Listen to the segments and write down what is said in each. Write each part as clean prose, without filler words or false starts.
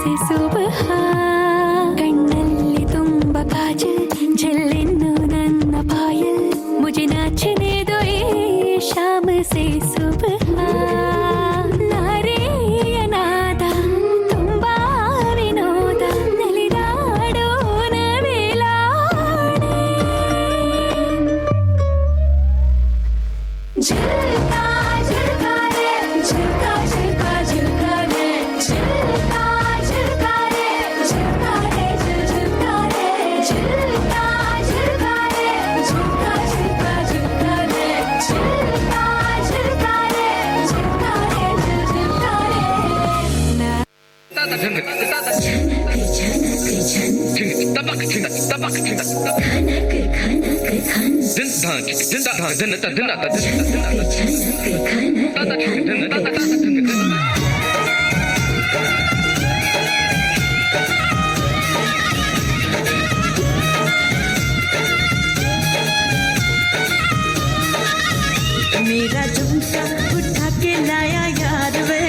से सुबह कಣ್ಣಲ್ಲಿ ತುಂಬ ಕಾಜಲ್ ಜಲ್ಲೆನ್ನು ನನ್ನ ಪಾಯಲ್ मुझे नाचने दो ये शाम से सुबह ನಾರೆಯನಾದ ತುಂಬ ವಿನೋದ ನಲಿದಾಡೋಣ ವೇಲಾಡೆ झुलका झुलका रे झुलका झुलका झुलका रे झुलका झुलका रे झुलका रे झुलका रे झुलका झुलका रे झुलका झुलका झुलका रे झुलका झुलका रे झुलका रे झुलका रे मेरा झुमका उठा के लाया यार वे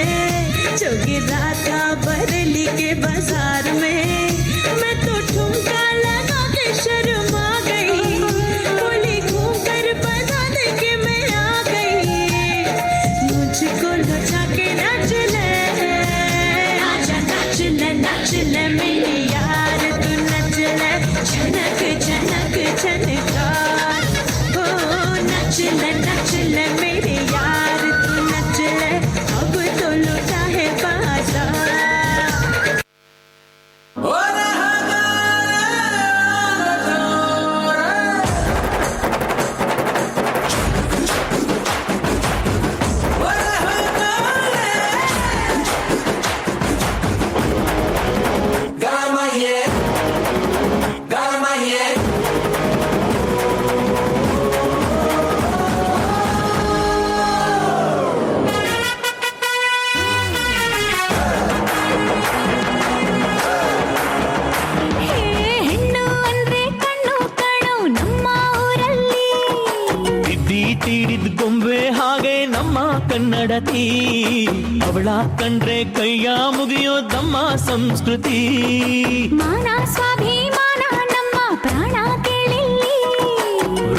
जो गिरा था बरेली के बाजार में मैं तो ठुमका लगा के शर्मा गई गोली घूम कर बजाने के मैं आ गई मुझको लचा के नाच ले आजा नाच ले मेरी यार तू नच ले झनक झनक झनका हो नच ले मेरे यार तू नच ले अब तो लुटा है बाजार ಹೆಣ್ಣು ಅಂದ್ರೆ ಕಣ್ಣು ಕಣು ನಮ್ಮ ಊರಲ್ಲಿ ತಿದ್ದಿ ತೀಡಿದ ಗೊಂಬೆ ಹಾಗೆ ನಮ್ಮ ಕನ್ನಡತಿ ಅವಳ ಕಂಡ್ರೆ ಕೈಯ ಮುಗಿಯೋದಮ್ಮ ಸಂಸ್ಕೃತಿ ಮಾನ ಸ್ವಾಭಿಮಾನ ನಮ್ಮ ಪ್ರಾಣ ಕೇಳಿಲ್ಲಿ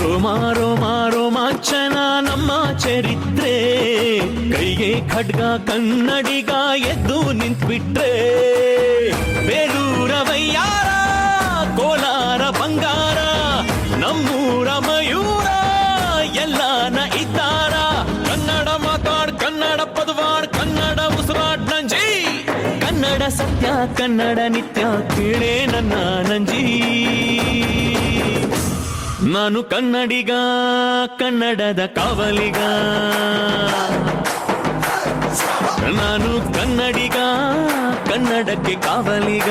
ರೋಮ ರೋಮ ರೋಮಾಂಚನ ನಮ್ಮ ಚರಿತ್ರೆ ಕೈಗೆ ಖಡ್ಗ ಕನ್ನಡಿಗ ಎದ್ದು ನಿಂತ್ಬಿಟ್ರೆ ಬೇಲೂರ ವಯ್ಯಾರ ಕೋಲಾರ ಬಂಗಾರ ನಮ್ಮೂರ ಮಯೂರ ಎಲ್ಲಾನ ಇದ್ದಾರ ಕನ್ನಡ ಮಾತಾಡ್ ಕನ್ನಡ ಪದವಾಡ್ ಕನ್ನಡ ಉಸಿರಾಡ್ ನಂಜಿ ಕನ್ನಡ ಸತ್ಯ ಕನ್ನಡ ನಿತ್ಯ ಕೇಳೇ ನನ್ನ ನಂಜಿ ನಾನು ಕನ್ನಡಿಗ ಕನ್ನಡದ ಕಾವಲಿಗ ನಾನು ಕನ್ನಡಿಗ ಕನ್ನಡಕ್ಕೆ ಕಾವಲಿಗ